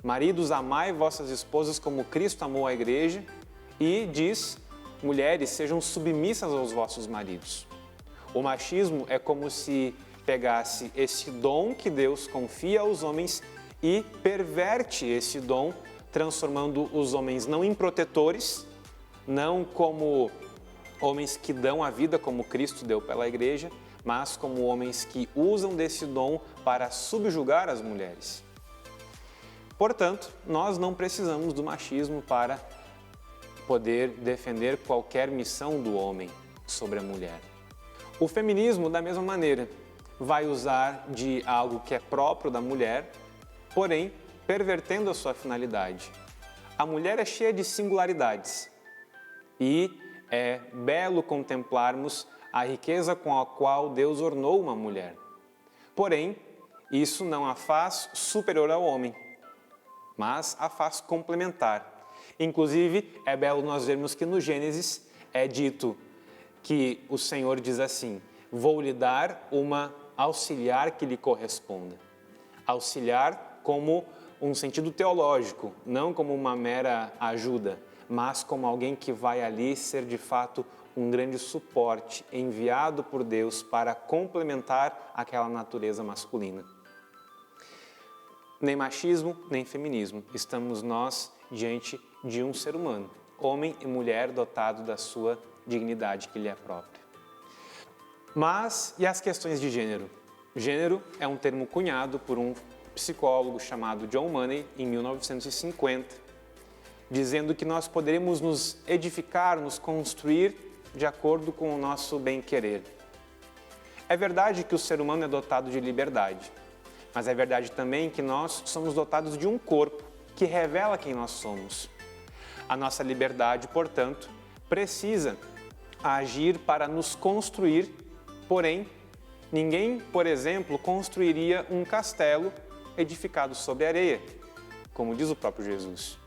maridos, amai vossas esposas como Cristo amou a igreja, e diz: mulheres, sejam submissas aos vossos maridos. O machismo é como se pegasse esse dom que Deus confia aos homens e perverte esse dom, transformando os homens não em protetores, não como homens que dão a vida como Cristo deu pela igreja, mas como homens que usam desse dom para subjugar as mulheres. Portanto, nós não precisamos do machismo para poder defender qualquer missão do homem sobre a mulher. O feminismo, da mesma maneira, vai usar de algo que é próprio da mulher, porém, pervertendo a sua finalidade. A mulher é cheia de singularidades e é belo contemplarmos a riqueza com a qual Deus ornou uma mulher. Porém, isso não a faz superior ao homem, mas a faz complementar. Inclusive, é belo nós vermos que no Gênesis é dito que o Senhor diz assim: vou lhe dar uma auxiliar que lhe corresponda. Auxiliar como um sentido teológico, não como uma mera ajuda, mas como alguém que vai ali ser de fato um grande suporte enviado por Deus para complementar aquela natureza masculina. Nem machismo, nem feminismo. Estamos nós diante de um ser humano, homem e mulher dotado da sua dignidade que lhe é própria. Mas, e as questões de gênero? Gênero é um termo cunhado por um psicólogo chamado John Money em 1950, dizendo que nós poderemos nos edificar, nos construir de acordo com o nosso bem-querer. É verdade que o ser humano é dotado de liberdade, mas é verdade também que nós somos dotados de um corpo que revela quem nós somos. A nossa liberdade, portanto, precisa agir para nos construir, porém, ninguém, por exemplo, construiria um castelo edificado sobre areia, como diz o próprio Jesus.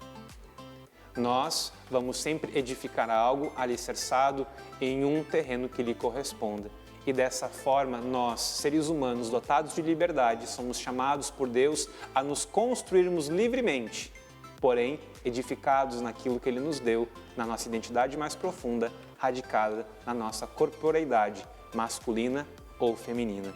Nós vamos sempre edificar algo alicerçado em um terreno que lhe corresponda. E dessa forma, nós, seres humanos dotados de liberdade, somos chamados por Deus a nos construirmos livremente, porém edificados naquilo que Ele nos deu, na nossa identidade mais profunda, radicada na nossa corporeidade masculina ou feminina.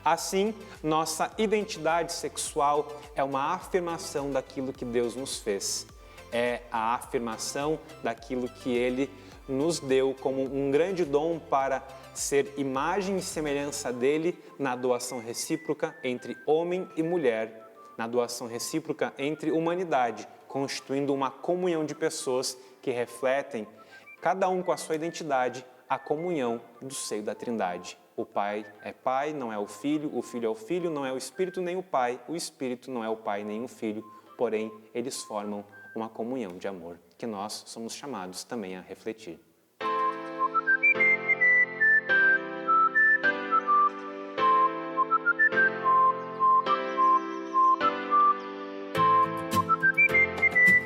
Assim, nossa identidade sexual é uma afirmação daquilo que Deus nos fez. É a afirmação daquilo que Ele nos deu como um grande dom para ser imagem e semelhança dele na doação recíproca entre homem e mulher, na doação recíproca entre humanidade, constituindo uma comunhão de pessoas que refletem, cada um com a sua identidade, a comunhão do seio da Trindade. O Pai é Pai, não é o Filho é o Filho, não é o Espírito nem o Espírito não é o Pai nem o Filho, porém eles formam uma comunhão de amor que nós somos chamados também a refletir.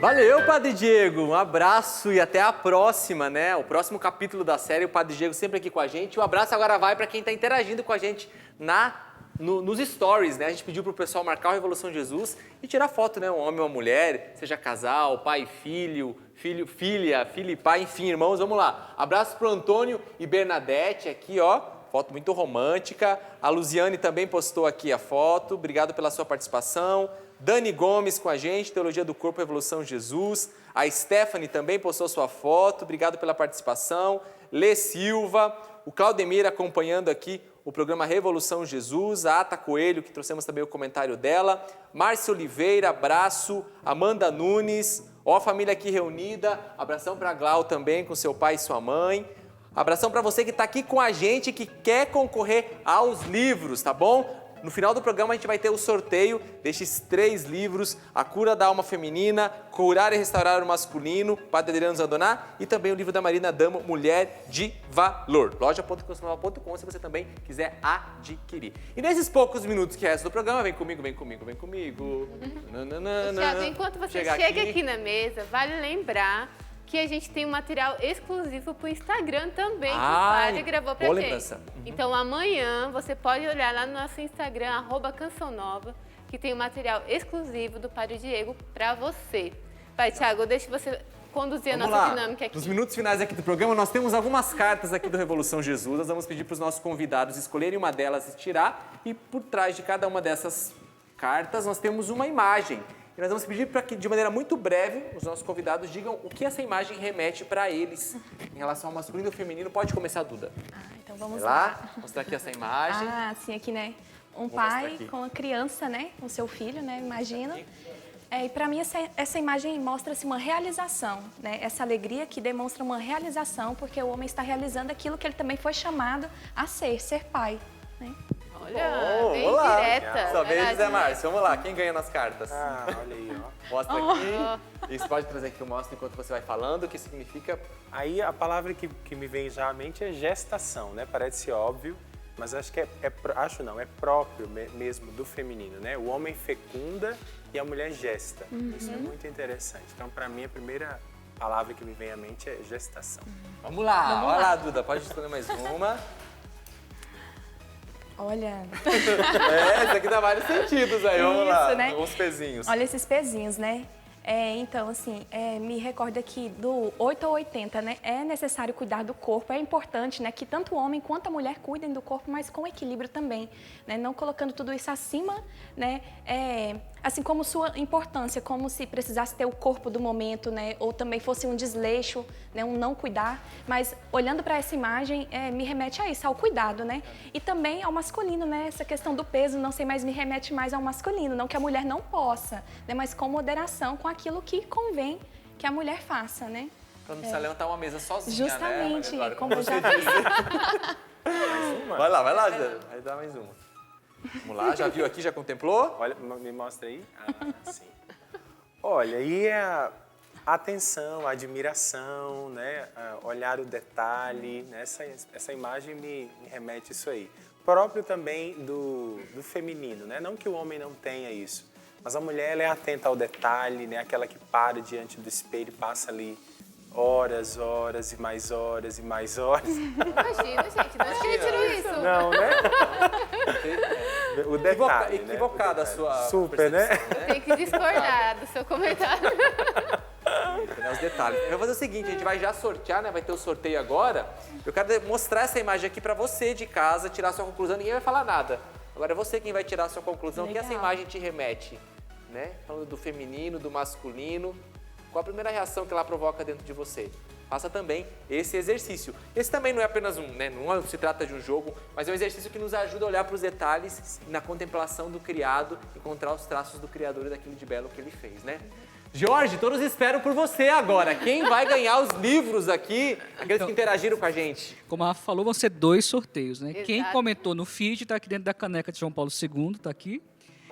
Valeu, Padre Diego. Um abraço e até a próxima, né? O próximo capítulo da série, o Padre Diego sempre aqui com a gente. O abraço agora vai para quem está interagindo com a gente nos stories, né? A gente pediu para o pessoal marcar o Revolução Jesus e tirar foto, né? Um homem ou uma mulher, seja casal, pai e filho, filha e pai, enfim, irmãos. Vamos lá. Abraço para o Antônio e Bernadette aqui, ó. Foto muito romântica. A Luziane também postou aqui a foto. Obrigado pela sua participação. Dani Gomes com a gente, Teologia do Corpo, Revolução Jesus. A Stephanie também postou sua foto, obrigado pela participação. Lê Silva, o Claudemir acompanhando aqui o programa Revolução Jesus. A Ata Coelho, que trouxemos também o comentário dela. Márcia Oliveira, abraço. Amanda Nunes, ó a família aqui reunida. Abração para a Glau também, com seu pai e sua mãe. Abração para você que está aqui com a gente, que quer concorrer aos livros, tá bom? No final do programa a gente vai ter o sorteio destes 3 livros, A Cura da Alma Feminina, Curar e Restaurar o Masculino, Padre Adriano Zandoná, e também o livro da Marina Damo, Mulher de Valor. Loja.cancionova.com se você também quiser adquirir. E nesses poucos minutos que restam do programa, vem comigo.
Thiago, enquanto você chega aqui na mesa, vale lembrar que a gente tem um material exclusivo para o Instagram também, que o Padre gravou pra gente. Lembrança. Então, amanhã, você pode olhar lá no nosso Instagram, @cançãonova, que tem um material exclusivo do Padre Diego para você. Vai, Thiago, deixa você conduzir a nossa dinâmica aqui.
Nos minutos finais aqui do programa, nós temos algumas cartas aqui do Revolução Jesus. Nós vamos pedir para os nossos convidados escolherem uma delas e tirar. E por trás de cada uma dessas cartas, nós temos uma imagem. E nós vamos pedir para que, de maneira muito breve, os nossos convidados digam o que essa imagem remete para eles em relação ao masculino e ao feminino. Pode começar, Duda.
Então vamos
lá. Mostrar aqui essa imagem.
Sim, aqui, né? Um pai com a criança, né? Com seu filho, né? Imagina. E para mim, essa imagem mostra-se uma realização, né? Essa alegria que demonstra uma realização, porque o homem está realizando aquilo que ele também foi chamado a ser pai, né?
Olha, bem direta.
Sua vez, Zé Márcio. Vamos lá, quem ganha nas cartas?
Olha aí, ó.
Mostra aqui. Isso pode trazer aqui, eu mostro enquanto você vai falando, o que significa...
Aí a palavra que me vem já à mente é gestação, né? Parece óbvio, mas acho que é próprio mesmo do feminino, né? O homem fecunda e a mulher gesta. Isso é muito interessante. Então, para mim, a primeira palavra que me vem à mente é gestação.
Vamos lá. Olha lá, Duda, pode escolher mais uma.
Olha...
Isso aqui dá vários sentidos aí, vamos lá.
Né?
Uns pezinhos.
Olha esses pezinhos, né? Então, assim, me recorda que do 8 ao 80, né, é necessário cuidar do corpo, é importante, né, que tanto o homem quanto a mulher cuidem do corpo, mas com equilíbrio também, né, não colocando tudo isso acima, né, assim como sua importância, como se precisasse ter o corpo do momento, né, ou também fosse um desleixo, né, um não cuidar, mas olhando para essa imagem, me remete a isso, ao cuidado, né, e também ao masculino, né, essa questão do peso, não sei, mas me remete mais ao masculino, não que a mulher não possa, né, mas com moderação, com aquilo que convém que a mulher faça, né.
Pra não precisar levantar uma mesa sozinha,
Justamente,
né?
como eu já
Mais uma?
Vai lá, Zé. Vai dar mais uma. Vamos lá, já viu aqui, já contemplou?
Olha, me mostra aí. Sim. Olha, aí a atenção, a admiração, né? Olhar o detalhe, né? Essa imagem me remete a isso aí. Próprio também do feminino, né? Não que o homem não tenha isso, mas a mulher ela é atenta ao detalhe, né? Aquela que para diante do espelho e passa ali horas e mais horas e mais horas.
Imagina, gente, de onde que ele tirou isso?
Não, né? O detalhe,
Equivocada a sua
Super, né?
Tem que discordar do seu comentário.
Né, os detalhes. Eu vou fazer o seguinte, a gente vai já sortear, né? Vai ter o sorteio agora. Eu quero mostrar essa imagem aqui pra você de casa, tirar a sua conclusão. Ninguém vai falar nada. Agora é você quem vai tirar a sua conclusão. O que essa imagem te remete? Né? Falando do feminino, do masculino. Qual a primeira reação que ela provoca dentro de você? Faça também esse exercício. Esse também não é apenas né? Não se trata de um jogo, mas é um exercício que nos ajuda a olhar para os detalhes e na contemplação do criado, encontrar os traços do Criador e daquilo de belo que ele fez, né? Jorge, todos esperam por você agora. Quem vai ganhar os livros aqui? Aqueles que interagiram com a gente.
Como a Rafa falou, vão ser 2 sorteios, né?
Exato.
Quem comentou no feed está aqui dentro da caneca de João Paulo II, está aqui.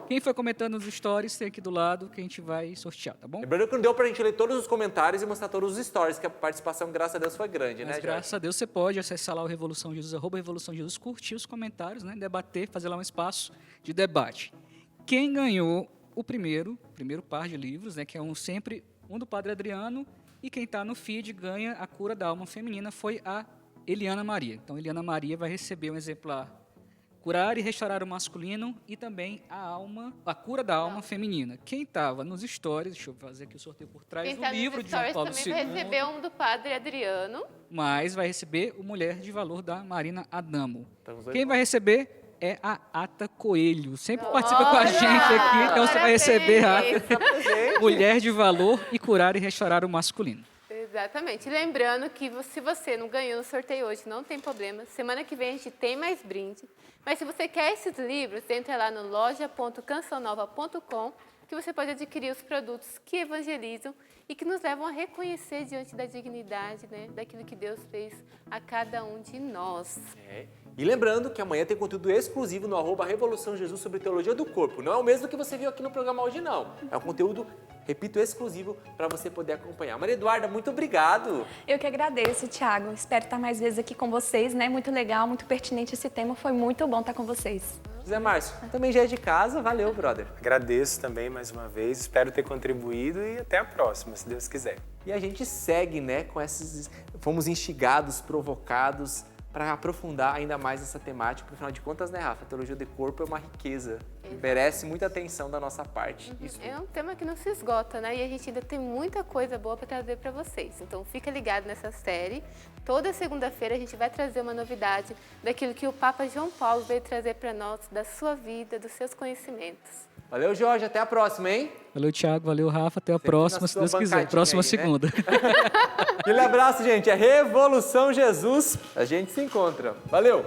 Quem foi comentando nos stories tem aqui do lado que a gente vai sortear, tá bom?
Lembrando que não deu pra gente ler todos os comentários e mostrar todos os stories, que a participação, graças a Deus, foi grande,
Mas
né,
graças a Deus você pode acessar lá o Revolução Jesus, @Revolução Jesus, curtir os comentários, né? Debater, fazer lá um espaço de debate. Quem ganhou o primeiro par de livros, né? Que é sempre um do Padre Adriano, e quem está no feed ganha a cura da alma feminina foi a Eliana Maria. Então, Eliana Maria vai receber um exemplar Curar e Restaurar o Masculino e também a cura da alma feminina. Quem estava nos stories, deixa eu fazer aqui o sorteio por trás
Quem
do
tá
livro
nos
de João
stories
Paulo
também
II.
vai receber um do Padre Adriano.
Mas vai receber o Mulher de Valor da Marina Adamo.
Então, os dois
Quem
vão.
vai receber é a Ata Coelho. Sempre participa com a gente aqui, então você vai receber a Ata, Mulher de Valor e Curar e Restaurar o Masculino.
Exatamente. Lembrando que se você não ganhou no sorteio hoje, não tem problema. Semana que vem a gente tem mais brinde. Mas se você quer esses livros, entra lá no loja.cançãonova.com que você pode adquirir os produtos que evangelizam e que nos levam a reconhecer diante da dignidade, né, daquilo que Deus fez a cada um de nós.
E lembrando que amanhã tem conteúdo exclusivo no @Revolução Jesus sobre teologia do corpo. Não é o mesmo que você viu aqui no programa hoje, não. É um conteúdo, repito, exclusivo para você poder acompanhar. Maria Eduarda, muito obrigado.
Eu que agradeço, Thiago. Espero estar mais vezes aqui com vocês, né? Muito legal, muito pertinente esse tema. Foi muito bom estar com vocês.
José Márcio, também já é de casa. Valeu, brother.
Agradeço também mais uma vez, espero ter contribuído e até a próxima, se Deus quiser.
E a gente segue, né, com esses... Fomos instigados, provocados para aprofundar ainda mais essa temática. Porque, afinal de contas, né, Rafa, a teologia do corpo é uma riqueza. Merece muita atenção da nossa parte. Isso.
É um tema que não se esgota, né? E a gente ainda tem muita coisa boa para trazer para vocês. Então, fica ligado nessa série. Toda segunda-feira a gente vai trazer uma novidade daquilo que o Papa João Paulo veio trazer para nós, da sua vida, dos seus conhecimentos.
Valeu, Jorge. Até a próxima, hein?
Valeu, Thiago. Valeu, Rafa. Até a
Sempre
próxima,
na
se
sua
Deus quiser.
bancadinha
Próxima
aí, né?
segunda.
Aquele abraço, gente. É Revolução Jesus. A gente se encontra. Valeu!